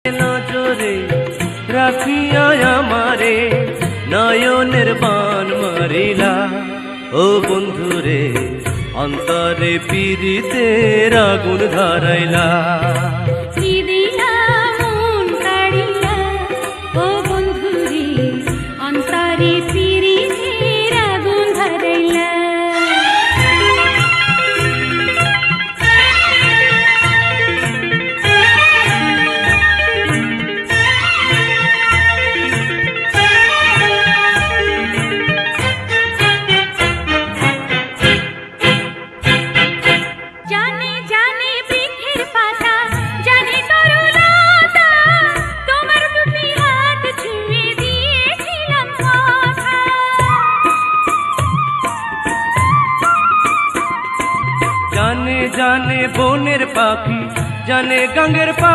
নজরে রাখিয়া আমারে নয়নের বান মারিলা। ও বন্ধুরে অন্তরে পীড়িতের আগুন ধরাইলা। ও বন্ধুরে অন্তরে পীড়িতের আগুন ধরাইলা। জানে জানে বনের পাখি, জানে গাঙ্গের পা